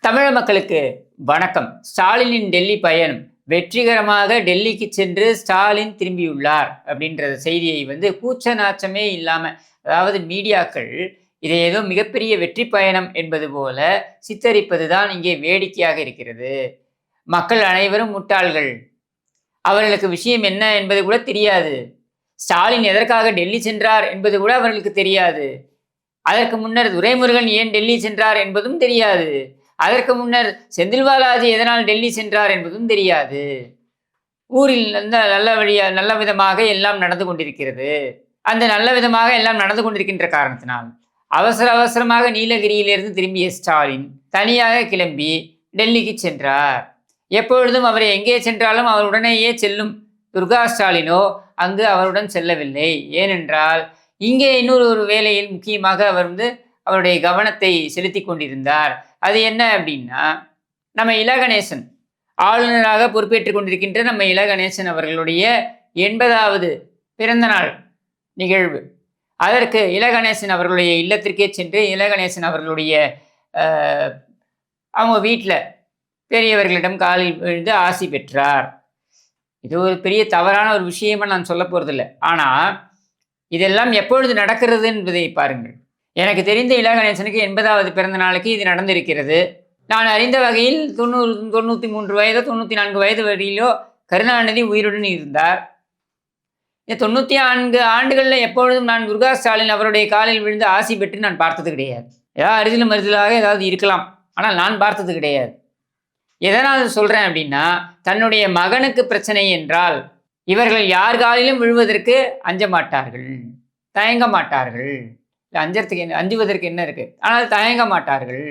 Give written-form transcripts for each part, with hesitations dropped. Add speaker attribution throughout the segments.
Speaker 1: தமிழக மக்களுக்கு வணக்கம். ஸ்டாலினின் டெல்லி பயணம் வெற்றிகரமாக டெல்லிக்கு சென்று ஸ்டாலின் திரும்பியுள்ளார் அப்படின்ற செய்தியை கூச்ச நாச்சமே இல்லாம, அதாவது மீடியாக்கள் இதை ஏதோ மிகப்பெரிய வெற்றி பயணம் என்பது போல சித்தரிப்பதுதான் இங்கே வேடிக்கையாக இருக்கிறது. மக்கள் அனைவரும் முட்டாள்கள். அவர்களுக்கு விஷயம் என்ன என்பது கூட தெரியாது. ஸ்டாலின் எதற்காக டெல்லி சென்றார் என்பது கூட அவர்களுக்கு தெரியாது. அதற்கு முன்னர் துரைமுருகன் ஏன் டெல்லி சென்றார் என்பதும் தெரியாது. அதற்கு முன்னர் செந்தில் பாலாஜி எதனால் டெல்லி சென்றார் என்பதும் தெரியாது. ஊரில் நல்ல விதமாக எல்லாம் நடந்து கொண்டிருக்கிறது. அந்த நல்ல விதமாக எல்லாம் நடந்து கொண்டிருக்கின்ற காரணத்தினால் அவசரமாக நீலகிரியிலிருந்து திரும்பிய ஸ்டாலின் தனியாக கிளம்பி டெல்லிக்கு சென்றார். எப்பொழுதும் அவரை எங்கே சென்றாலும் அவருடனேயே செல்லும் துர்கா ஸ்டாலினோ அங்கு அவருடன் செல்லவில்லை. ஏனென்றால் இங்கே இன்னொரு வேலையில் முக்கியமாக அவர் அவருடைய கவனத்தை செலுத்தி கொண்டிருந்தார். அது என்ன அப்படின்னா, நம்ம இலகணேசன் ஆளுநராக பொறுப்பேற்றுக் கொண்டிருக்கின்ற நம்ம இலகணேசன் அவர்களுடைய 80வது பிறந்த நாள் நிகழ்வு. அதற்கு இலகணேசன் அவர்களுடைய இல்லத்திற்கே சென்று இலகணேசன் அவர்களுடைய அவங்க வீட்டில் பெரியவர்களிடம் காலில் விழுந்து ஆசி பெற்றார். இது ஒரு பெரிய தவறான ஒரு விஷயமா நான் சொல்ல போறதில்லை. ஆனால் இதெல்லாம் எப்பொழுது நடக்கிறது என்பதை பாருங்கள். எனக்கு தெரிந்த இலகணேசனுக்கு 80வது பிறந்த நாளுக்கு இது நடந்திருக்கிறது. நான் அறிந்த வகையில் 93 வயதோ 94 வயது வரையிலோ கருணாநிதி உயிருடன் இருந்தார். இந்த 94 ஆண்டுகளில் எப்பொழுதும் நான் துர்கா ஸ்டாலின் அவருடைய காலில் விழுந்து ஆசி பெற்று நான் பார்த்தது கிடையாது. ஏதாவது அரிதிலும் மருதிலாக ஏதாவது இருக்கலாம், ஆனால் நான் பார்த்தது கிடையாது. எதனால் சொல்கிறேன் அப்படின்னா, தன்னுடைய மகனுக்கு பிரச்சனை என்றால் இவர்கள் யார் காலிலும் விழுவதற்கு அஞ்ச மாட்டார்கள், தயங்க மாட்டார்கள். அஞ்சுவதற்கு என்ன இருக்கு? ஆனால் தயங்க மாட்டார்கள்.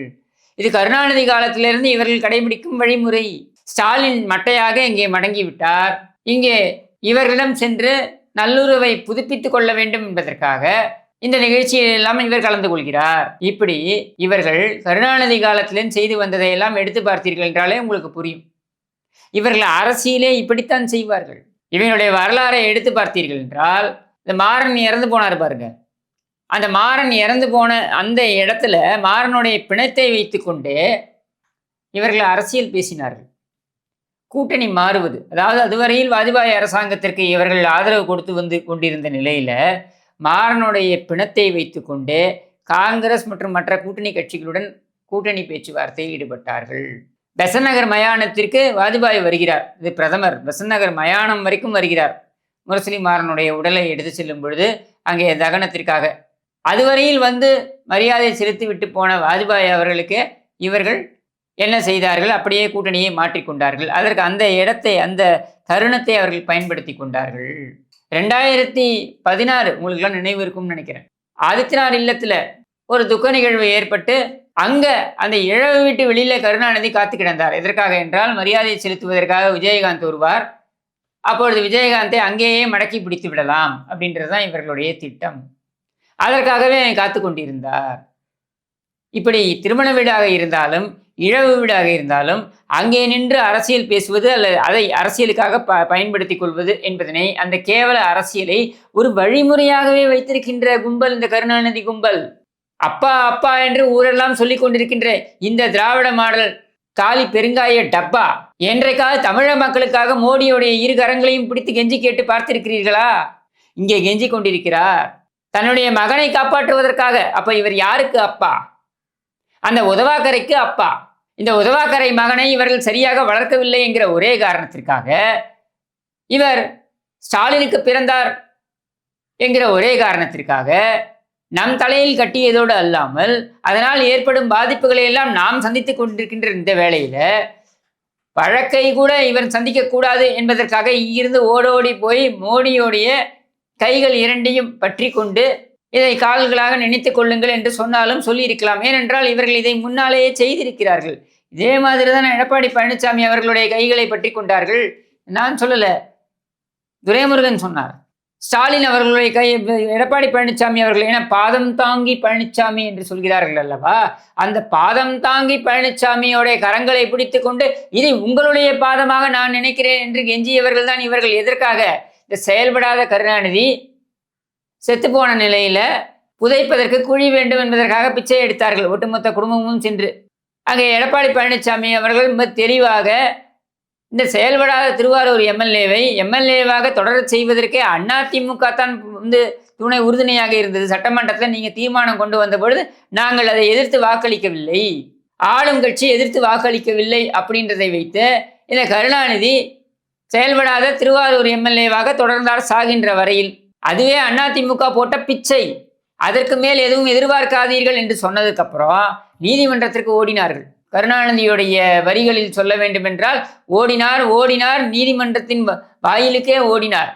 Speaker 1: இது கருணாநிதி காலத்திலிருந்து இவர்கள் கடைபிடிக்கும் வழிமுறை. ஸ்டாலின் மட்டையாக இங்கே மடங்கி விட்டார். இங்கே இவர்களிடம் சென்று நல்லுறவை புதுப்பித்துக் கொள்ள வேண்டும் என்பதற்காக இந்த நிகழ்ச்சியில் எல்லாம் இவர் கலந்து கொள்கிறார். இப்படி இவர்கள் கருணாநிதி காலத்திலும் செய்து வந்ததை எல்லாம் எடுத்து பார்த்தீர்கள் என்றாலே உங்களுக்கு புரியும். இவர்கள் அரசியலே இப்படித்தான் செய்வார்கள். இவங்களுடைய வரலாறை எடுத்து பார்த்தீர்கள் என்றால், இந்த மாறன் இறந்து போனார் பாருங்க. அந்த மாறன் இறந்து போன அந்த இடத்துல மாறனுடைய பிணத்தை வைத்து கொண்டு இவர்கள் அரசியல் பேசினார்கள். கூட்டணி மாறுவது, அதாவது அதுவரையில் வாஜ்பாய் அரசாங்கத்திற்கு இவர்கள் ஆதரவு கொடுத்து கொண்டிருந்த நிலையில மாறனுடைய பிணத்தை வைத்து கொண்டு காங்கிரஸ் மற்றும் மற்ற கூட்டணி கட்சிகளுடன் கூட்டணி பேச்சுவார்த்தையில் ஈடுபட்டார்கள். பெசன்ட் நகர் மயானத்திற்கு வாஜ்பாய் வருகிறார். இது பிரதமர் பெசன்ட் நகர் மயானம் வரைக்கும் வருகிறார். முரசொலி மாறனுடைய உடலை எடுத்து செல்லும் பொழுது அங்கே தகனத்திற்காக அதுவரையில் மரியாதை செலுத்தி விட்டு போன வாஜ்பாய் அவர்களுக்கு இவர்கள் என்ன செய்தார்கள்? அப்படியே கூட்டணியை மாற்றிக்கொண்டார்கள். அதற்கு அந்த இடத்தை, அந்த தருணத்தை அவர்கள் பயன்படுத்தி கொண்டார்கள். 2016 உங்களுக்குலாம் நினைவு இருக்கும்னு நினைக்கிறேன். ஆதித்யநாத் இல்லத்துல ஒரு துக்க நிகழ்வு ஏற்பட்டு அங்க அந்த இழவு வீட்டு வெளியில கருணாநிதி காத்து கிடந்தார். எதற்காக என்றால், மரியாதை செலுத்துவதற்காக விஜயகாந்த் வருவார். அப்பொழுது விஜயகாந்தை அங்கேயே மடக்கி பிடித்து விடலாம் அப்படின்றதுதான் இவர்களுடைய திட்டம். அதற்காகவே காத்து கொண்டிருந்தார். இப்படி திருமண வீடாக இருந்தாலும் இழவு வீடாக இருந்தாலும் அங்கே நின்று அரசியல் பேசுவது அல்லது அதை அரசியலுக்காக பயன்படுத்தி கொள்வது என்பதனை, அந்த கேவல அரசியலை ஒரு வழிமுறையாகவே வைத்திருக்கின்ற கும்பல் இந்த கருணாநிதி கும்பல். அப்பா அப்பா என்று ஊரெல்லாம் சொல்லிக் கொண்டிருக்கின்ற இந்த திராவிட மாடல் காலி பெருங்காய டப்பா என்றைக்காவது தமிழக மக்களுக்காக மோடியோடைய இரு கரங்களையும் பிடித்து கெஞ்சி கேட்டு பார்த்திருக்கிறீர்களா? இங்கே கெஞ்சி கொண்டிருக்கிறார் தன்னுடைய மகனை காப்பாற்றுவதற்காக. அப்ப இவர் யாருக்கு அப்பா? அந்த உதவாக்கரைக்கு அப்பா. இந்த உதவாக்கரை மகனை இவர்கள் சரியாக வளர்க்கவில்லை என்கிற ஒரே காரணத்திற்காக, இவர் ஸ்டாலினுக்கு பிறந்தார் என்கிற ஒரே காரணத்திற்காக நம் தலையில் கட்டியதோடு அல்லாமல் அதனால் ஏற்படும் பாதிப்புகளை எல்லாம் நாம் சந்தித்துக் கொண்டிருக்கின்ற இந்த வேளையில வழக்கை கூட இவர் சந்திக்க கூடாது என்பதற்காக இங்கிருந்து ஓடோடி போய் மோடியோடைய கைகள் இரண்டையும் பற்றி கொண்டு இதை கால்களாக நினைத்துக் கொள்ளுங்கள் என்று சொன்னாலும் சொல்லியிருக்கலாம். ஏனென்றால் இவர்கள் இதை முன்னாலேயே செய்திருக்கிறார்கள். இதே மாதிரி தான் எடப்பாடி பழனிசாமி அவர்களுடைய கைகளை பற்றி கொண்டார்கள். நான் சொல்லல, துரைமுருகன் சொன்னார். ஸ்டாலின் அவர்களுடைய எடப்பாடி பழனிசாமி அவர்கள் என பாதம் தாங்கி பழனிசாமி என்று சொல்கிறார்கள் அல்லவா, அந்த பாதம் தாங்கி பழனிசாமியோடைய கரங்களை பிடித்து கொண்டு இதை உங்களுடைய பாதமாக நான் நினைக்கிறேன் என்று கெஞ்சியவர்கள் தான் இவர்கள். எதற்காக? இந்த செயல்படாத கருணாநிதி செத்து போன நிலையில புதைப்பதற்கு குழி வேண்டும் என்பதற்காக பிச்சை எடுத்தார்கள், ஒட்டுமொத்த குடும்பமும் சென்று. அங்கே எடப்பாடி பழனிசாமி அவர்கள் ரொம்ப தெளிவாக இந்த செயல்படாத திருவாரூர் எம்எல்ஏவாக தொடரச் செய்வதற்கே அதிமுக தான் துணை உறுதுணையாக இருந்தது. சட்டமன்றத்தில் நீங்கள் தீர்மானம் கொண்டு வந்த பொழுது நாங்கள் அதை எதிர்த்து வாக்களிக்கவில்லை, ஆளும் கட்சி எதிர்த்து வாக்களிக்கவில்லை அப்படின்றதை வைத்து இந்த கருணாநிதி செயல்படாத திருவாரூர் எம்எல்ஏவாக தொடர்ந்தார் சாகின்ற வரையில். அதுவே அதிமுக போட்ட பிச்சை. அதற்கு மேல் எதுவும் எதிர்பார்க்காதீர்கள் என்று சொன்னதுக்கு அப்புறம் நீதிமன்றத்திற்கு ஓடினார்கள். கருணாநிதியுடைய வரிகளில் சொல்ல வேண்டும் என்றால் ஓடினார் நீதிமன்றத்தின் வாயிலுக்கே ஓடினார்.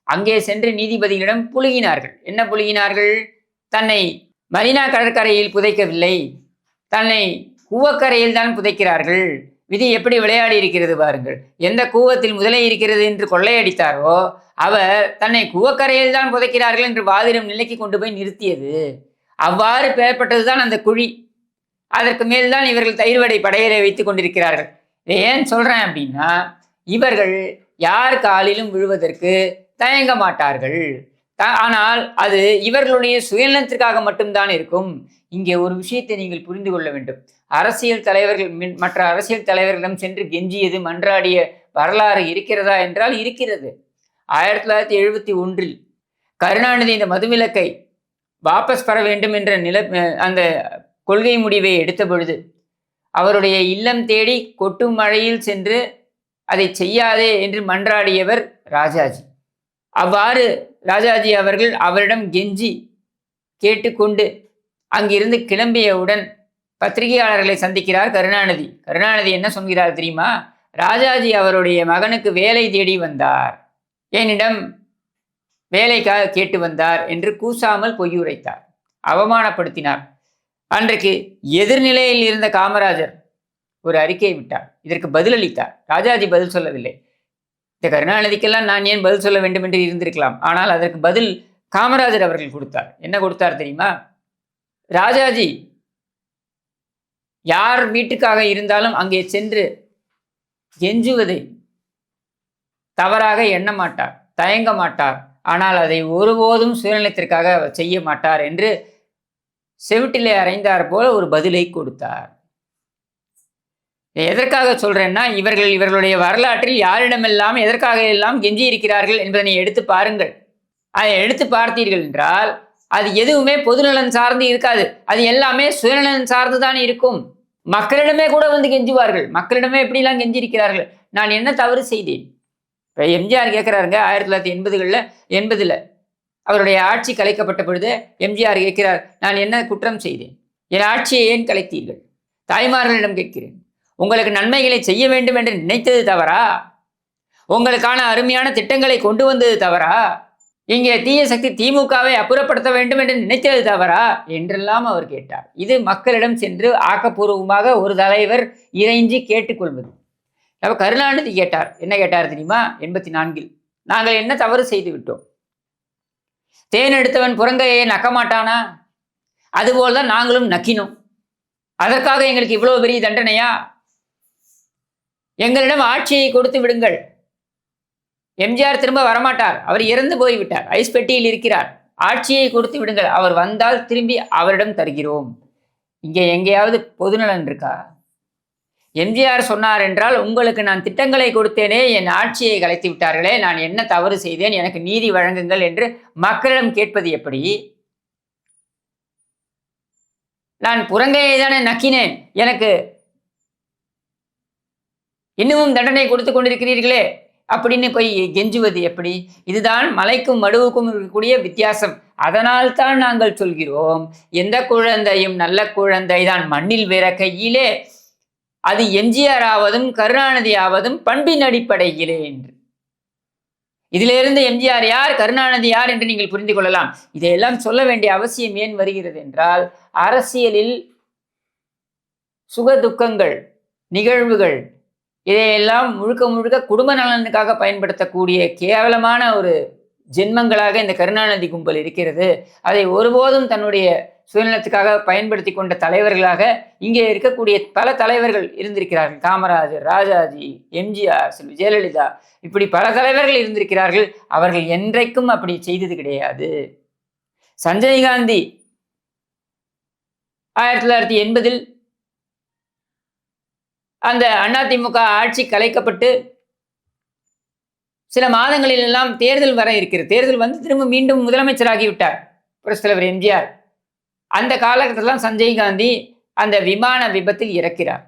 Speaker 1: அங்கே சென்று நீதிபதிகளிடம் புழுகினார்கள். என்ன புழுகினார்கள்? தன்னை மரீனா கடற்கரையில் புதைக்கவில்லை, தன்னை கூவக்கரையில் தான் புதைக்கிறார்கள். விதி எப்படி விளையாடி இருக்கிறது பாருங்கள். எந்த கூவத்தில் முதலை இருக்கிறது என்று கொள்ளையடித்தாரோ அவர் தன்னை கூவக்கரையில் தான் புதைக்கிறார்கள் என்று வாதிடும் நிலைக்கு கொண்டு போய் நிறுத்தியது. அவ்வாறு பெறப்பட்டதுதான் அந்த குழி. அதற்கு மேல்தான் இவர்கள் தயிர்வடை படையலை வைத்துக் கொண்டிருக்கிறார்கள். இதை ஏன் சொல்றேன் அப்படின்னா, இவர்கள் யார் காலிலும் விழுவதற்கு தயங்க மாட்டார்கள். ஆனால் அது இவர்களுடைய சுயநலத்திற்காக மட்டும்தான் இருக்கும். இங்கே ஒரு விஷயத்தை நீங்கள் புரிந்து கொள்ள வேண்டும். அரசியல் தலைவர்கள் மற்ற அரசியல் தலைவர்களிடம் சென்று கெஞ்சியது மன்றாடிய வரலாறு இருக்கிறதா என்றால் இருக்கிறது. 1971 கருணாநிதி இந்த மதுவிலக்கை வாபஸ் பெற வேண்டும் என்ற அந்த கொள்கை முடிவை எடுத்த பொழுது அவருடைய இல்லம் தேடி கொட்டும் மழையில் சென்று அதை செய்யாதே என்று மன்றாடியவர் ராஜாஜி. அவ்வாறு ராஜாஜி அவர்கள் அவரிடம் கெஞ்சி கேட்டுக்கொண்டு அங்கிருந்து கிளம்பியவுடன் பத்திரிகையாளர்களை சந்திக்கிறார் கருணாநிதி. கருணாநிதி என்ன சொல்கிறார் தெரியுமா? ராஜாஜி அவருடைய மகனுக்கு வேலை தேடி வந்தார், என்னிடம் வேலைக்காக கேட்டு வந்தார் என்று கூசாமல் பொய்யுரைத்தார், அவமானப்படுத்தினார். அன்றைக்கு எதிர்நிலையில் இருந்த காமராஜர் ஒரு அறிக்கை விட்டார், இதற்கு பதிலளித்தார். ராஜாஜி பதில் சொல்லவில்லை. இந்த கருணாநிதிக்கெல்லாம் நான் ஏன் பதில் சொல்ல வேண்டும் என்று இருந்திருக்கலாம். ஆனால் அதற்கு பதில் காமராஜர் அவர்கள் கொடுத்தார். என்ன கொடுத்தார் தெரியுமா? ராஜாஜி யார் வீட்டுக்காக இருந்தாலும் அங்கே சென்று கெஞ்சுவதை தவறாக எண்ண மாட்டார், தயங்க மாட்டார். ஆனால் அதை ஒருபோதும் சுயநலத்திற்காக செய்ய மாட்டார் என்று செவிட்டிலே அறைந்தார் போல ஒரு பதிலை கொடுத்தார். எதற்காக சொல்றேன்னா, இவர்களுடைய வரலாற்றில் யாரிடமெல்லாம் எதற்காக எல்லாம் கெஞ்சி இருக்கிறார்கள் என்பதனை எடுத்து பாருங்கள். அதை எடுத்து பார்த்தீர்கள் என்றால் அது எதுவுமே பொதுநலன் சார்ந்து இருக்காது. அது எல்லாமே சுயநலன் சார்ந்துதான் இருக்கும். மக்களிடமே கூட வந்து கெஞ்சுவார்கள். மக்களிடமே எப்படிலாம் கெஞ்சி இருக்கிறார்கள். நான் என்ன தவறு செய்தேன்? இப்போ எம்ஜிஆர் கேட்கிறாருங்க 1980 அவருடைய ஆட்சி கலைக்கப்பட்ட பொழுது எம்ஜிஆர் கேட்கிறார், நான் என்ன குற்றம் செய்தேன்? என் ஆட்சியை ஏன் கலைத்தீர்கள்? தாய்மார்களிடம் கேட்கிறேன், உங்களுக்கு நன்மைகளை செய்ய வேண்டும் என்று நினைத்தது தவறா? உங்களுக்கான அருமையான திட்டங்களை கொண்டு வந்தது தவறா? இங்கே தீய சக்தி திமுகவை அப்புறப்படுத்த வேண்டும் என்று நினைத்தது தவறா என்றெல்லாம் அவர் கேட்டார். இது மக்களிடம் சென்று ஆக்கப்பூர்வமாக ஒரு தலைவர் இறைஞ்சி கேட்டுக்கொள்வது. அப்ப கருணாநிதி கேட்டார். என்ன கேட்டார் தெரியுமா? 84 நாங்கள் என்ன தவறு செய்து விட்டோம்? தேன் எடுத்தவன் புறங்கையை நக்க மாட்டானா? அதுபோல்தான் நாங்களும் நக்கினோம். அதற்காக எங்களுக்கு இவ்வளவு பெரிய தண்டனையா? எங்களிடம் ஆட்சியை கொடுத்து விடுங்கள். எம்ஜிஆர் திரும்ப வரமாட்டார், அவர் இறந்து போய்விட்டார், ஐஸ் பெட்டியில் இருக்கிறார். ஆட்சியை கொடுத்து விடுங்கள், அவர் வந்தால் திரும்பி அவரிடம் தருகிறோம். இங்கே எங்கேயாவது பொதுநலன் இருக்கா? எம்ஜிஆர் சொன்னார் என்றால், உங்களுக்கு நான் திட்டங்களை கொடுத்தேனே, என் ஆட்சியை கலைத்து விட்டார்களே, நான் என்ன தவறு செய்தேன், எனக்கு நீதி வழங்குங்கள் என்று மக்களிடம் கேட்பது எப்படி? நான் புறங்கையை தானே நக்கினேன், எனக்கு இன்னமும் தண்டனை கொடுத்து கொண்டிருக்கிறீர்களே அப்படின்னு போய் கெஞ்சுவது எப்படி? இதுதான் மலைக்கும் மடுவுக்கும் இருக்கக்கூடிய வித்தியாசம். அதனால் தான் நாங்கள் சொல்கிறோம், எந்த குழந்தையும் நல்ல குழந்தை தான் மண்ணில் வேற கையிலே, அது எம்ஜிஆர் ஆவதும் கருணாநிதி ஆவதும் பண்பின் அடிப்படையிலே என்று. இதிலிருந்து எம்ஜிஆர் யார், கருணாநிதி யார் என்று நீங்கள் புரிந்து கொள்ளலாம். இதையெல்லாம் சொல்ல வேண்டிய அவசியம் ஏன் வருகிறது என்றால், அரசியலில் சுக துக்கங்கள், நிகழ்வுகள், இதையெல்லாம் முழுக்க முழுக்க குடும்ப நலனுக்காக பயன்படுத்தக்கூடிய கேவலமான ஒரு ஜென்மங்களாக இந்த கருணாநிதி கும்பல் இருக்கிறது. அதை ஒருபோதும் தன்னுடைய சுயநலத்துக்காக பயன்படுத்தி கொண்ட தலைவர்களாக இங்கே இருக்கக்கூடிய பல தலைவர்கள் இருந்திருக்கிறார்கள். காமராஜர், ராஜாஜி, எம்ஜிஆர், ஜெயலலிதா, இப்படி பல தலைவர்கள் இருந்திருக்கிறார்கள். அவர்கள் என்றைக்கும் அப்படி செய்தது கிடையாது. சஞ்சய் காந்தி 1980 அந்த அதிமுக ஆட்சி கலைக்கப்பட்டு சில மாதங்களில் எல்லாம் தேர்தல் வர இருக்கிறது. தேர்தல் வந்து திரும்ப மீண்டும் முதலமைச்சராகிவிட்டார் புரட்சித் தலைவர் எம்ஜிஆர். அந்த காலகட்டத்தில் சஞ்சய் காந்தி அந்த விமான விபத்தில் இறக்கிறார்.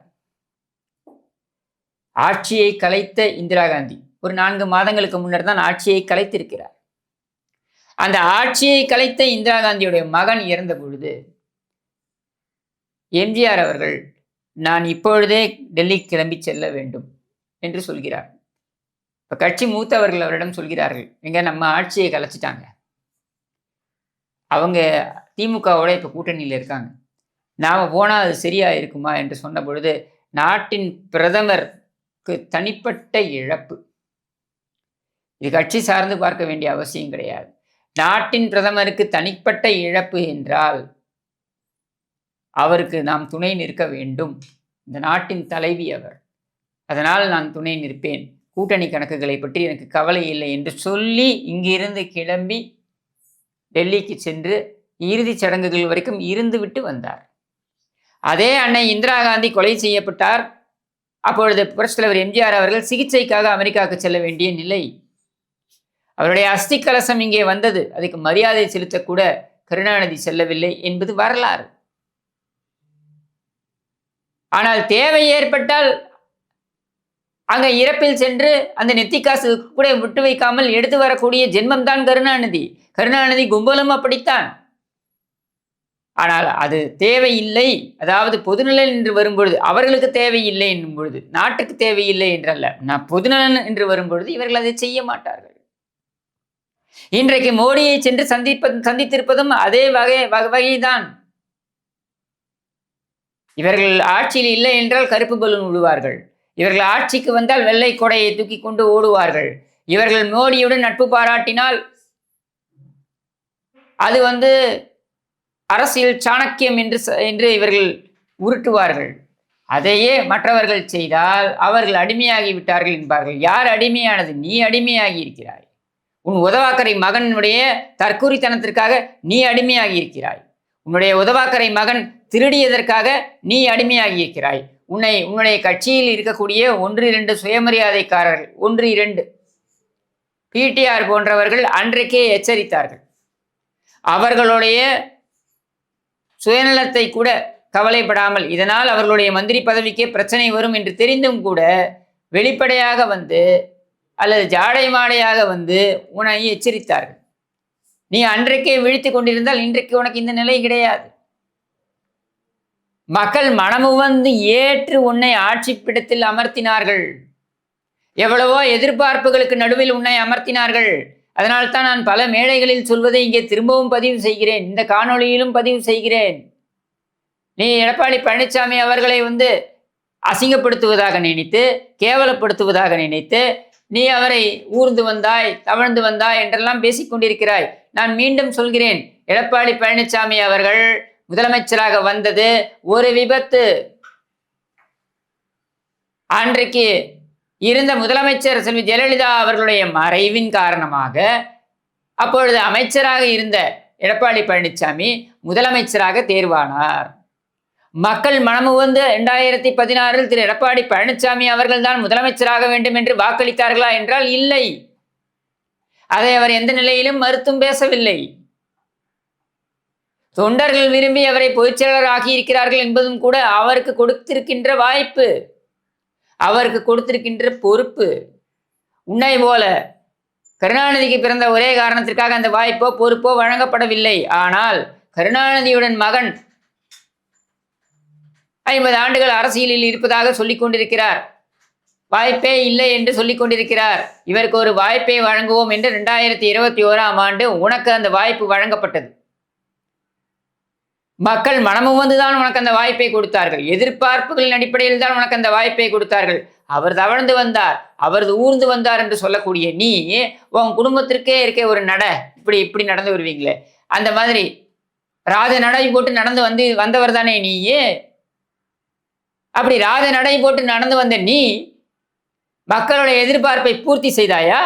Speaker 1: ஆட்சியை கலைத்த இந்திரா காந்தி ஒரு 4 மாதங்களுக்கு முன்னர் தான் ஆட்சியை கலைத்திருக்கிறார். அந்த ஆட்சியை கலைத்த இந்திரா காந்தியுடைய மகன் இறந்த பொழுது எம்ஜிஆர் அவர்கள், நான் இப்பொழுதே டெல்லி கிளம்பி செல்ல வேண்டும் என்று சொல்கிறார். இப்ப கட்சி மூத்தவர்கள் அவரிடம் சொல்கிறார்கள், எங்க நம்ம ஆட்சியை கலைச்சிட்டாங்க, அவங்க திமுகவோட இப்ப கூட்டணியில் இருக்காங்க, நாம போனா அது சரியா இருக்குமா என்று சொன்ன பொழுது, நாட்டின் பிரதமருக்கு தனிப்பட்ட இழப்பு, இது கட்சி சார்ந்து பார்க்க வேண்டிய அவசியம் கிடையாது. நாட்டின் பிரதமருக்கு தனிப்பட்ட இழப்பு என்றால் அவருக்கு நாம் துணை நிற்க வேண்டும். இந்த நாட்டின் தலைவி அவர், அதனால் நான் துணை நிற்பேன், கூட்டணி கணக்குகளை பற்றி எனக்கு கவலை இல்லை என்று சொல்லி இங்கிருந்து கிளம்பி டெல்லிக்கு சென்று இறுதிச் சடங்குகள் வரைக்கும் இருந்துவிட்டு வந்தார். அதே அன்னை இந்திரா காந்தி கொலை செய்யப்பட்டார். அப்பொழுது புரட்சித் தலைவர் எம்ஜிஆர் அவர்கள் சிகிச்சைக்காக அமெரிக்காவுக்கு செல்ல வேண்டிய நிலை. அவருடைய அஸ்தி கலசம் இங்கே வந்தது, அதுக்கு மரியாதை செலுத்தக்கூட கருணாநிதி செல்லவில்லை என்பது வரலாறு. ஆனால் தேவை ஏற்பட்டால் அங்க இறப்பில் சென்று அந்த நெத்திக்காசு கூட விட்டு வைக்காமல் எடுத்து வரக்கூடிய ஜென்மம் தான் கருணாநிதி. கருணாநிதி கும்பலும் அப்படித்தான். ஆனால் அது தேவையில்லை, அதாவது பொதுநலன் என்று வரும்பொழுது அவர்களுக்கு தேவையில்லை என்னும் பொழுது, நாட்டுக்கு தேவையில்லை என்றல்ல, நான் பொதுநலன் என்று வரும்பொழுது இவர்கள் அதை செய்ய மாட்டார்கள். இன்றைக்கு மோடியை சென்று சந்தித்திருப்பதும் அதே வகைதான். இவர்கள் ஆட்சியில் இல்லை என்றால் கருப்பு பலூன் விடுவார்கள், இவர்கள் ஆட்சிக்கு வந்தால் வெள்ளை கொடையை தூக்கி கொண்டு ஓடுவார்கள். இவர்கள் மோடியுடன் நட்பு பாராட்டினால் அது அரசியல் சாணக்கியம் என்று இவர்கள் உருட்டுவார்கள். அதையே மற்றவர்கள் செய்தால் அவர்கள் அடிமையாகி விட்டார்கள் என்பார்கள். யார் அடிமையானது? நீ அடிமையாகி இருக்கிறாய். உன் உதவாக்கரை மகனுடைய தற்கூரித்தனத்திற்காக நீ அடிமையாகி இருக்கிறாய். உன்னுடைய உதவாக்கரை மகன் திருடியதற்காக நீ அடிமையாகி இருக்கிறாய். உன்னுடைய கட்சியில் இருக்கக்கூடிய 1-2 சுயமரியாதைக்காரர்கள், 1-2 பிடிஆர் போன்றவர்கள் அன்றைக்கே எச்சரித்தார்கள். அவர்களுடைய சுயநலத்தை கூட கவலைப்படாமல், இதனால் அவர்களுடைய மந்திரி பதவிக்கே பிரச்சனை வரும் என்று தெரிந்தும் கூட வெளிப்படையாக அல்லது ஜாடை மாடையாக உன்னை எச்சரித்தார்கள். நீ அன்றைக்கே விழித்து கொண்டிருந்தால் இன்றைக்கு உனக்கு இந்த நிலை கிடையாது. மக்கள் மனமுவந்து ஏற்று உன்னை ஆட்சி பிடத்தில் அமர்த்தினார்கள். எவ்வளவோ எதிர்பார்ப்புகளுக்கு நடுவில் உன்னை அமர்த்தினார்கள். அதனால்தான் நான் பல மேடைகளில் சொல்வதை இங்கே திரும்பவும் பதிவு செய்கிறேன், இந்த காணொளியிலும் பதிவு செய்கிறேன். நீ எடப்பாடி பழனிசாமி அவர்களை அசிங்கப்படுத்துவதாக நினைத்து, கேவலப்படுத்துவதாக நினைத்து நீ அவரை ஊர்ந்து வந்தாய், தவழ்ந்து வந்தாய் என்றெல்லாம் பேசிக்கொண்டிருக்கிறாய். நான் மீண்டும் சொல்கிறேன், எடப்பாடி பழனிசாமி அவர்கள் முதலமைச்சராக வந்தது ஒரு விபத்து. அன்றைக்கு இருந்த முதலமைச்சர் செல்வி ஜெயலலிதா அவர்களுடைய மறைவின் காரணமாக அப்பொழுது அமைச்சராக இருந்த எடப்பாடி பழனிசாமி முதலமைச்சராக தேர்வானார். மக்கள் மனமுவந்து 2016 திரு எடப்பாடி பழனிசாமி அவர்கள் தான் முதலமைச்சராக வேண்டும் என்று வாக்களித்தார்களா என்றால் இல்லை. அதை அவர் எந்த நிலையிலும் மறுத்தும் பேசவில்லை. தொண்டர்கள் விரும்பி அவரை பொதுச்செயலாளர் ஆகியிருக்கிறார்கள் என்பதும் கூட அவருக்கு கொடுத்திருக்கின்ற வாய்ப்பு, அவருக்கு கொடுத்திருக்கின்ற பொறுப்பு. உன்னை போல கருணாநிதிக்கு பிறந்த ஒரே காரணத்திற்காக அந்த வாய்ப்போ பொறுப்போ வழங்கப்படவில்லை. ஆனால் கருணாநிதியுடன் மகன் 50 ஆண்டுகள் அரசியலில் இருப்பதாக சொல்லிக் கொண்டிருக்கிறார், வாய்ப்பே இல்லை என்று சொல்லிக் கொண்டிருக்கிறார். இவருக்கு ஒரு வாய்ப்பை வழங்குவோம் என்று 2021 உனக்கு அந்த வாய்ப்பு வழங்கப்பட்டது. மக்கள் மனமுவந்துதான் உனக்கு அந்த வாய்ப்பை கொடுத்தார்கள். எதிர்பார்ப்புகளின் அடிப்படையில் தான் உனக்கு அந்த வாய்ப்பை கொடுத்தார்கள். அவர் தவழ்ந்து வந்தார், அவர் ஊர்ந்து வந்தார் என்று சொல்லக்கூடிய நீ உன் குடும்பத்திற்கே இருக்க ஒரு இப்படி நடந்து வருவீங்களே, அந்த மாதிரி ராஜ நடை போட்டு நடந்து வந்தவர் தானே நீயே. அப்படி ராஜ நடை போட்டு நடந்து வந்த நீ மக்களுடைய எதிர்பார்ப்பை பூர்த்தி செய்தாயா?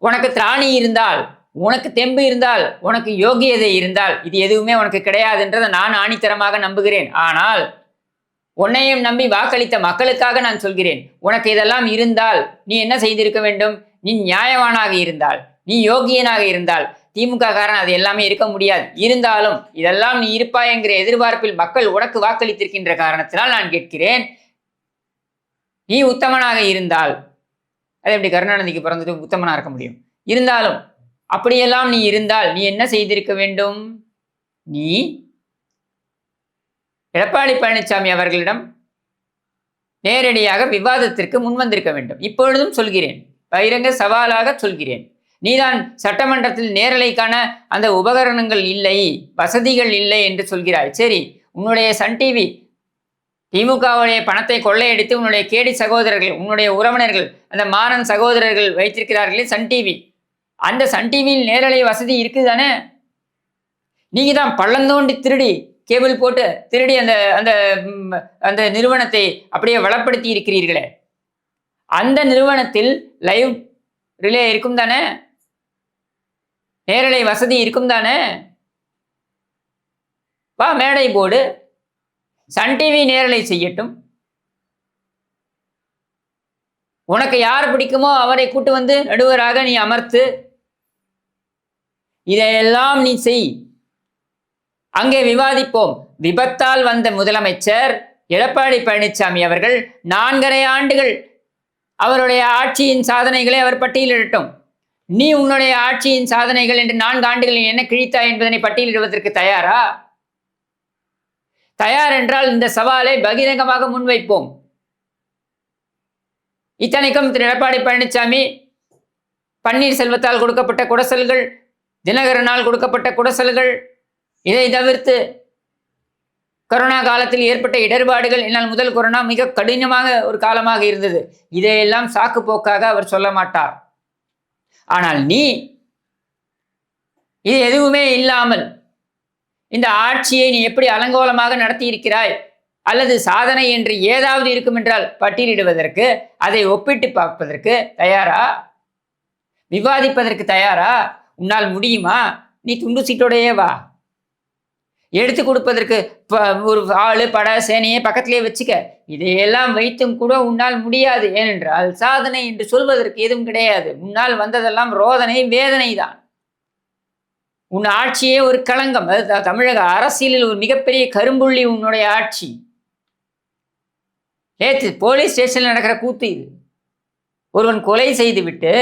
Speaker 1: உனக்கு திராணி இருந்தால், உனக்கு தெம்பு இருந்தால், உனக்கு யோகியதை இருந்தால், இது எதுவுமே உனக்கு கிடையாதுன்றதை நான் ஆணித்தரமாக நம்புகிறேன். ஆனால் உன்னையும் நம்பி வாக்களித்த மக்களுக்காக நான் சொல்கிறேன். உனக்கு இதெல்லாம் இருந்தால் நீ என்ன செய்திருக்க வேண்டும்? நீ நியாயவானாக இருந்தால், நீ யோகியனாக இருந்தால், திமுக காரன் அது எல்லாமே இருக்க முடியாது. இருந்தாலும் இதெல்லாம் நீ இருப்பாய் என்கிற எதிர்பார்ப்பில் மக்கள் உனக்கு வாக்களித்திருக்கின்ற காரணத்தினால் நான் கேட்கிறேன், நீ உத்தமனாக இருந்தால், அது எப்படி கருணாநிதிக்கு பிறந்துட்டு உத்தமனா இருக்க முடியும்? இருந்தாலும் அப்படியெல்லாம் நீ இருந்தால் நீ என்ன செய்திருக்க வேண்டும்? நீ எடப்பாடி பழனிசாமி அவர்களிடம் நேரடியாக விவாதத்திற்கு முன்வந்திருக்க வேண்டும். இப்பொழுதும் சொல்கிறேன், பகிரங்க சவாலாக சொல்கிறேன். நீதான் சட்டமன்றத்தில் நேரலைக்கான அந்த உபகரணங்கள் இல்லை, வசதிகள் இல்லை என்று சொல்கிறாய். சரி, உன்னுடைய சன் டிவி திமுகவுடைய பணத்தை கொள்ளையடித்து உன்னுடைய கேடி சகோதரர்கள், உன்னுடைய உறவினர்கள், அந்த மாறன் சகோதரர்கள் வைத்திருக்கிறார்களே சன் டிவி, அந்த சன் டிவியில் நேரலை வசதி இருக்குது தானே? நீங்க தான் பள்ளந்தோண்டி திருடி கேபிள் போட்டு திருடி அந்த அந்த அந்த நிறுவனத்தை அப்படியே வளப்படுத்தி இருக்கிறீர்களே, அந்த நிறுவனத்தில் லைவ் ரிலே இருக்கும் தானே? நேரலை வசதி இருக்கும் தானே? வா, மேடை போடு, சன் டிவி நேரலை செய்யட்டும். உனக்கு யார் பிடிக்குமோ அவரை கூட்டு வந்து நடுவராக நீ அமர்த்து, இதையெல்லாம் நீ செய். அங்கே விவாதிப்போம். விபத்தால் வந்த முதலமைச்சர் எடப்பாடி பழனிசாமி அவர்கள் 4.5 ஆண்டுகள் அவருடைய ஆட்சியின் சாதனைகளை அவர் பட்டியலிடட்டும். நீ உன்னுடைய ஆட்சியின் சாதனைகள் என்று 4 ஆண்டுகளில் என்ன கிழித்தாய் என்பதனை பட்டியலிடுவதற்கு தயாரா? தயார் என்றால் இந்த சவாலை பகிரங்கமாக முன்வைப்போம். இத்தனைக்கும் திரு எடப்பாடி பழனிசாமி பன்னீர்செல்வத்தால் கொடுக்கப்பட்ட குடசல்கள், தினகரனால் கொடுக்கப்பட்ட குடசல்கள், இதை தவிர்த்து கொரோனா காலத்தில் ஏற்பட்ட இடர்பாடுகள், என்னால் முதல் கொரோனா மிக கடினமாக ஒரு காலமாக இருந்தது, இதையெல்லாம் சாக்கு போக்காக அவர் சொல்ல மாட்டார். ஆனால் நீ இது எதுவுமே இல்லாமல் இந்த ஆட்சியை நீ எப்படி அலங்கோலமாக நடத்தி இருக்கிறாய், அல்லது சாதனை என்று ஏதாவது இருக்கும் என்றால் பட்டியலிடுவதற்கு, அதை ஒப்பிட்டு பார்ப்பதற்கு தயாரா? விவாதிப்பதற்கு தயாரா? உன்னால் முடியுமா? நீ துண்டு சீட்டோடையே வா. எடுத்து கொடுப்பதற்கு ஒரு ஆளு பட சேனையை பக்கத்திலே வச்சுக்க. இதையெல்லாம் வைத்தும் கூட உன்னால் முடியாது. ஏனென்றால் சாதனை என்று சொல்வதற்கு எதுவும் கிடையாது. உன்னால் வந்ததெல்லாம் ரோதனை, வேதனை தான். உன் ஆட்சியே ஒரு களங்கம். அது தமிழக அரசியலில் ஒரு மிகப்பெரிய கரும்புள்ளி உன்னுடைய ஆட்சி. நேற்று போலீஸ் ஸ்டேஷனில் நடக்கிற கூத்து இது. ஒருவன் கொலை செய்துவிட்டு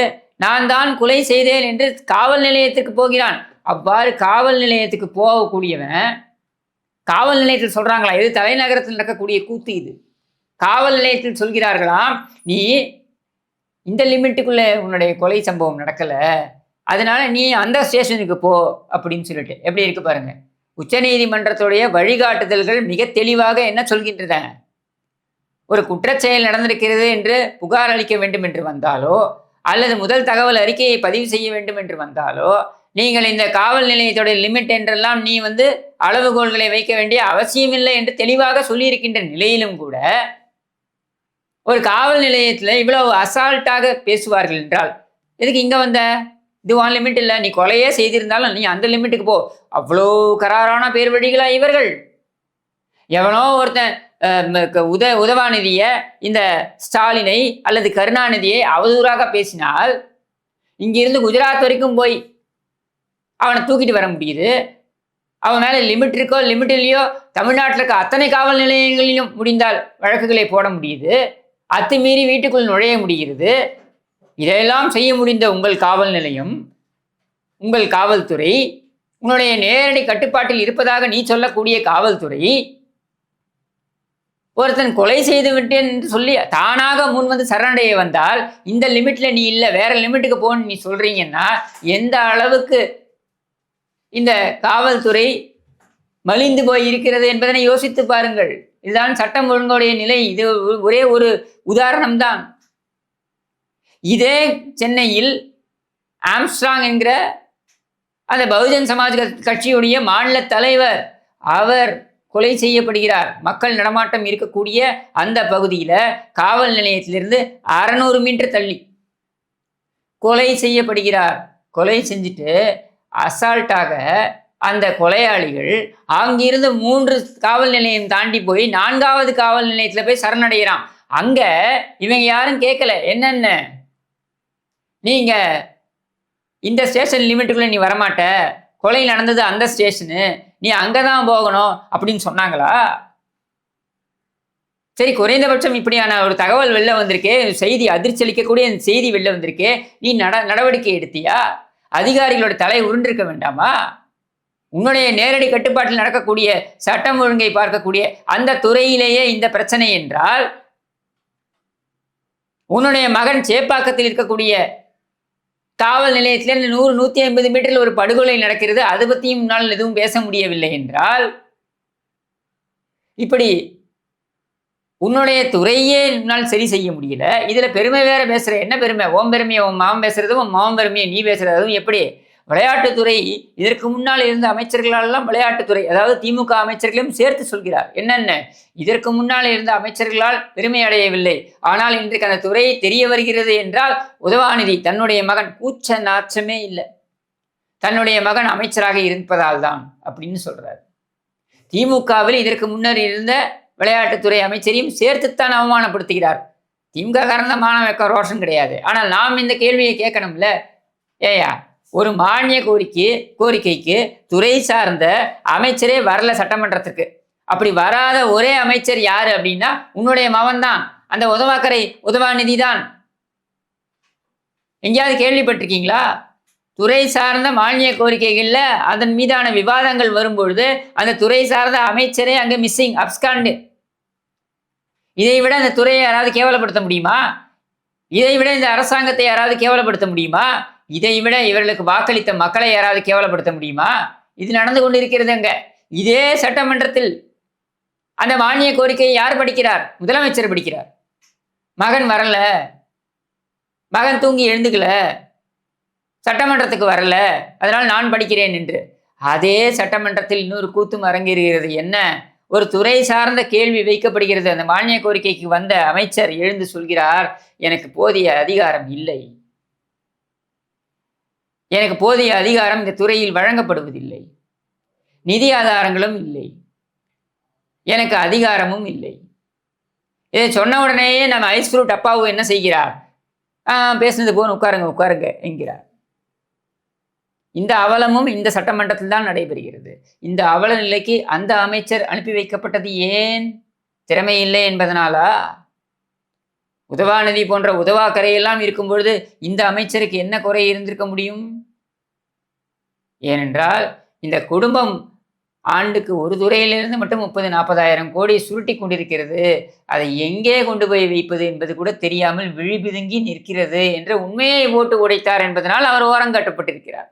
Speaker 1: நான் தான் கொலை செய்தேன் என்று காவல் நிலையத்துக்கு போகிறான். அவ்வாறு காவல் நிலையத்துக்கு போகக்கூடியவன், காவல் நிலையத்தில் சொல்றாங்களா, இது தலைநகரத்தில் நடக்கக்கூடிய கூத்து இது. காவல் நிலையத்தில் சொல்கிறார்களாம், நீ இந்த லிமிட்டுக்குள்ள உன்னுடைய கொலை சம்பவம் நடக்கல, அதனால நீ அந்த ஸ்டேஷனுக்கு போ அப்படின்னு சொல்லிட்டு. எப்படி இருக்கு பாருங்க. உச்ச நீதிமன்றத்துடைய வழிகாட்டுதல்கள் மிக தெளிவாக என்ன சொல்கின்றன? ஒரு குற்றச்செயல் நடந்திருக்கிறது என்று புகார் அளிக்க வேண்டும் என்று வந்தாலோ, அல்லது முதல் தகவல் அறிக்கையை பதிவு செய்ய வேண்டும் என்று வந்தாலோ, நீங்கள் இந்த காவல் நிலையத்துடைய லிமிட் என்றெல்லாம் நீ அளவுகோல்களை வைக்க வேண்டிய அவசியமில்லை என்று தெளிவாக சொல்லியிருக்கின்ற நிலையிலும் கூட ஒரு காவல் நிலையத்தில் இவ்வளவு அசால்ட்டாக பேசுவார்கள் என்றால், எதுக்கு இங்க வந்த? இது ஒன் லிமிட் இல்லை, நீ கொலையே செய்திருந்தாலும் நீ அந்த லிமிட்டுக்கு போ. அவ்வளோ கராரான பேர் வழிகளா இவர்கள்? எவனோ ஒருத்தன் உதவாநிதிய, இந்த ஸ்டாலினை அல்லது கருணாநிதியை அவதூறாக பேசினால் இங்கிருந்து குஜராத் வரைக்கும் போய் அவனை தூக்கிட்டு வர முடியுது. அவன் மேலே லிமிட் இருக்கோ லிமிட் இல்லையோ, தமிழ்நாட்டில் இருக்க அத்தனை காவல் நிலையங்களிலும் முடிந்தால் வழக்குகளை போட முடியுது. அத்துமீறி வீட்டுக்குள் நுழைய முடிகிறது. இதையெல்லாம் செய்ய முடிந்த உங்கள் காவல் நிலையம், உங்கள் காவல்துறை, உன்னுடைய நேரடி கட்டுப்பாட்டில் இருப்பதாக நீ சொல்லக்கூடிய காவல்துறை, ஒருத்தன் கொலை செய்து விட்டேன் என்று சொல்லி தானாக முன் சரணடைய வந்தால், இந்த லிமிட்ல நீ இல்லை வேற லிமிட்டுக்கு போன்னு நீ சொல்றீங்கன்னா எந்த அளவுக்கு இந்த காவல்துறை மலிந்து போய் இருக்கிறது என்பதனை யோசித்து பாருங்கள். இதுதான் சட்டம் ஒழுங்குடைய நிலை. இது ஒரே ஒரு உதாரணம் தான். இதே சென்னையில் ஆம்ஸ்ட்ராங் என்கிற அந்த பகுஜன் சமாஜ் கட்சியுடைய மாநில தலைவர், அவர் கொலை செய்யப்படுகிறார். மக்கள் நடமாட்டம் இருக்கக்கூடிய அந்த பகுதியில் காவல் நிலையத்திலிருந்து 600 மீட்டர் தள்ளி கொலை செய்யப்படுகிறார். கொலை செஞ்சுட்டு அசால்ட்டாக அந்த கொலையாளிகள் அங்கிருந்து 3 காவல் நிலையம் தாண்டி போய் 4வது காவல் நிலையத்துல போய் சரணடைகிறான். அங்க இவங்க யாரும் கேட்கல, என்னென்ன நீங்க இந்த ஸ்டேஷன் லிமிட்டுக்குள்ள நீ வரமாட்ட, கொலை நடந்தது அந்த ஸ்டேஷனு, நீ அங்கதான் போகணும் அப்படின்னு சொன்னாங்களா? சரி, குறைந்தபட்சம் இப்படியான ஒரு தகவல் வெளில வந்திருக்கே, செய்தி அதிர்ச்சி அளிக்கக்கூடிய செய்தி வெளில வந்திருக்கே, நீ நடவடிக்கை எடுத்தியா? அதிகாரிகளோட தலை உருண்டிருக்க வேண்டாமா? உன்னுடைய நேரடி கட்டுப்பாட்டில் நடக்கக்கூடிய சட்டம் ஒழுங்கை பார்க்கக்கூடிய அந்த துறையிலேயே இந்த பிரச்சனை என்றால், உன்னுடைய மகன் சேப்பாக்கத்தில் இருக்கக்கூடிய காவல் நிலையத்திலிருந்து 100-150 மீட்டரில் ஒரு படுகொலை நடக்கிறது, அது பற்றியும் உன்னால் எதுவும் பேச முடியவில்லை என்றால், இப்படி உன்னுடைய துறையே உன்னால் சரி செய்ய முடியல. இதுல பெருமை வேற பேசுற, என்ன பெருமை? ஓம் பெருமையை உன் மாமன் பேசுறதும், உன் மாமன் பெருமையை நீ பேசுறது, அதுவும் எப்படி? விளையாட்டுத்துறை இதற்கு முன்னால் இருந்த அமைச்சர்களெல்லாம் விளையாட்டுத்துறை, அதாவது திமுக அமைச்சர்களையும் சேர்த்து சொல்கிறார். என்னென்ன இதற்கு முன்னால் இருந்த அமைச்சர்களால் பெருமை அடையவில்லை, ஆனால் இன்றைக்கு அந்த துறை தெரிய வருகிறது என்றால் உதவாநிதி தன்னுடைய மகன், கூச்ச நாச்சமே இல்லை, தன்னுடைய மகன் அமைச்சராக இருப்பதால் தான் அப்படின்னு சொல்றார். திமுகவில் இதற்கு முன்னர் இருந்த விளையாட்டுத்துறை அமைச்சரையும் சேர்த்துத்தான் அவமானப்படுத்துகிறார். திமுக காரந்த மாணவ ரோஷன் கிடையாது. ஆனால் நாம் இந்த கேள்வியை கேட்கணும்ல, ஏயா ஒரு மானிய கோரிக்கைக்கு துறை சார்ந்த அமைச்சரே வரல சட்டமன்றத்துக்கு. அப்படி வராத ஒரே அமைச்சர் யாரு அப்படின்னா உன்னுடைய மகன் தான், அந்த உதவாக்கரை உதவாநிதி தான். எங்கேயாவது கேள்விப்பட்டிருக்கீங்களா? துறை சார்ந்த மானிய கோரிக்கைகள்ல அதன் மீதான விவாதங்கள் வரும்பொழுது அந்த துறை சார்ந்த அமைச்சரே அங்கே மிஸ்ஸிங், அப்ஸ்காண்டு. இதை விட அந்த துறையை யாராவது கேவலப்படுத்த முடியுமா? இதை விட இந்த அரசாங்கத்தை யாராவது கேவலப்படுத்த முடியுமா? இதை விட இவர்களுக்கு வாக்களித்த மக்களை யாராவது கேவலப்படுத்த முடியுமா? இது நடந்து கொண்டிருக்கிறதுங்க. இதே சட்டமன்றத்தில் அந்த மானிய கோரிக்கையை யார் படிக்கிறார்? முதலமைச்சர் படிக்கிறார். மகன் வரல, மகன் தூங்கி எழுந்துக்கல, சட்டமன்றத்துக்கு வரல, அதனால் நான் படிக்கிறேன் என்று. அதே சட்டமன்றத்தில் இன்னொரு கூத்தும் அரங்கேறுகிறது. என்ன? ஒரு துறை சார்ந்த கேள்வி வைக்கப்படுகிறது. அந்த மானிய கோரிக்கைக்கு வந்த அமைச்சர் எழுந்து சொல்கிறார், எனக்கு போதிய அதிகாரம் இல்லை, எனக்கு போதிய அதிகாரம் இந்த துறையில் வழங்கப்படுவதில்லை, நிதி ஆதாரங்களும் இல்லை, எனக்கு அதிகாரமும் இல்லை. இதை சொன்ன உடனேயே நம்ம ஐஸ் ஃப்ரூட் அப்பாவும் என்ன செய்கிறார்? பேசுனது போன உட்காருங்க என்கிறார். இந்த அவலமும் இந்த சட்டமன்றத்தில் தான் நடைபெறுகிறது. இந்த அவல நிலைக்கு அந்த அமைச்சர் அனுப்பி வைக்கப்பட்டது ஏன்? திறமை இல்லை என்பதனாலா? உதவாநிதி போன்ற உதவாக்கரையெல்லாம் இருக்கும் பொழுது இந்த அமைச்சருக்கு என்ன குறை இருந்திருக்க முடியும்? ஏனென்றால் இந்த குடும்பம் ஆண்டுக்கு ஒரு துறையிலிருந்து மட்டும் 30-40 கோடி சுருட்டி கொண்டிருக்கிறது. அதை எங்கே கொண்டு போய் வைப்பது என்பது கூட தெரியாமல் விழிபிதுங்கி நிற்கிறது என்ற உண்மையை போட்டு உடைத்தார் என்பதனால் அவர் ஓரங்கட்டப்பட்டிருக்கிறார்.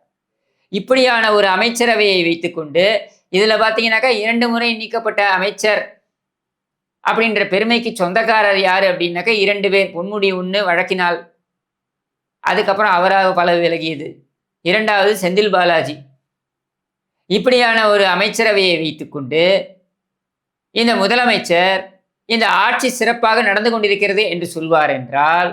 Speaker 1: இப்படியான ஒரு அமைச்சரவையை வைத்துக்கொண்டு இதுல பாத்தீங்கன்னாக்கா 2 முறை நீக்கப்பட்ட அமைச்சர் அப்படின்ற பெருமைக்கு சொந்தக்காரர் யாரு அப்படின்னாக்கா 2 பேர். பொன்முடி 1 வழக்கினால், அதுக்கப்புறம் அவராக பல விலகியது. 2வது செந்தில் பாலாஜி. இப்படியான ஒரு அமைச்சரவையை வைத்துக்கொண்டு இந்த முதலமைச்சர் இந்த ஆட்சி சிறப்பாக நடந்து கொண்டிருக்கிறது என்று சொல்வார் என்றால்,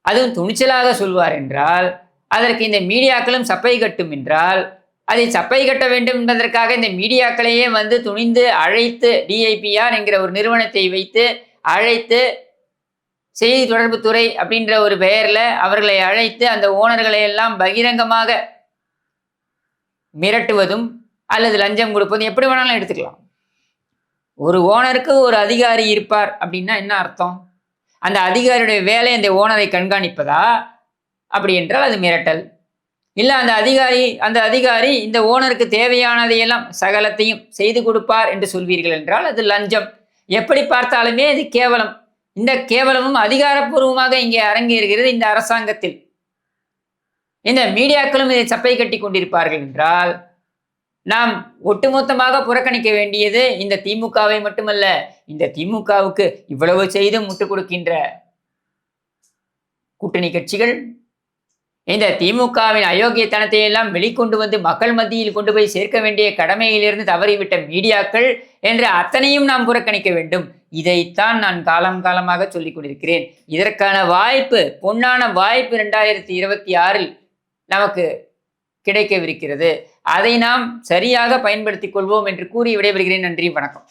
Speaker 1: அதுவும் துணிச்சலாக சொல்வார் என்றால், அதற்கு இந்த மீடியாக்களும் சப்பை கட்டும் என்றால், அதை சப்பை கட்ட வேண்டும் என்பதற்காக இந்த மீடியாக்களையே வந்து துணிந்து அழைத்து, டிஐபிஆர் என்கிற ஒரு நிறுவனத்தை வைத்து அழைத்து, செய்தி தொடர்பு துறை அப்படின்ற ஒரு பெயர்ல அவர்களை அழைத்து அந்த ஓனர்களை எல்லாம் பகிரங்கமாக மிரட்டுவதும் அல்லது லஞ்சம் கொடுப்பதும் எப்படி வேணாலும் எடுத்துக்கலாம். ஒரு ஓனருக்கு ஒரு அதிகாரி இருப்பார் அப்படின்னா என்ன அர்த்தம்? அந்த அதிகாரியுடைய வேலை அந்த ஓனரை கண்காணிப்பதா? அப்படி என்றால் அது மிரட்டல். இல்லை, அந்த அதிகாரி இந்த ஓனருக்கு தேவையானதையெல்லாம் சகலத்தையும் செய்து கொடுப்பார் என்று சொல்வீர்கள் என்றால் அது லஞ்சம். எப்படி பார்த்தாலுமே இது கேவலம். இந்த கேவலமும் அதிகாரப்பூர்வமாக இங்கே அரங்கேறுகிறது இந்த அரசாங்கத்தில். இந்த மீடியாக்களும் இதை சப்பை கட்டி கொண்டிருப்பார்கள் என்றால் நாம் ஒட்டுமொத்தமாக புறக்கணிக்க வேண்டியது இந்த திமுகவை மட்டுமல்ல, இந்த திமுகவுக்கு இவ்வளவு செய்து முட்டுக் கொடுக்கின்ற கூட்டணி கட்சிகள், இந்த திமுகவின் அயோக்கியத்தனத்தை எல்லாம் வெளிக்கொண்டு வந்து மக்கள் மத்தியில் கொண்டு போய் சேர்க்க வேண்டிய கடமையிலிருந்து தவறிவிட்ட மீடியாக்கள் என்று அத்தனையும் நாம் புறக்கணிக்க வேண்டும். இதைத்தான் நான் காலமாக சொல்லிக் கொண்டிருக்கிறேன். இதற்கான வாய்ப்பு, பொன்னான வாய்ப்பு 2026 நமக்கு கிடைக்கவிருக்கிறது. அதை நாம் சரியாக பயன்படுத்திக் கொள்வோம் என்று கூறி விடைபெறுகிறேன். நன்றி, வணக்கம்.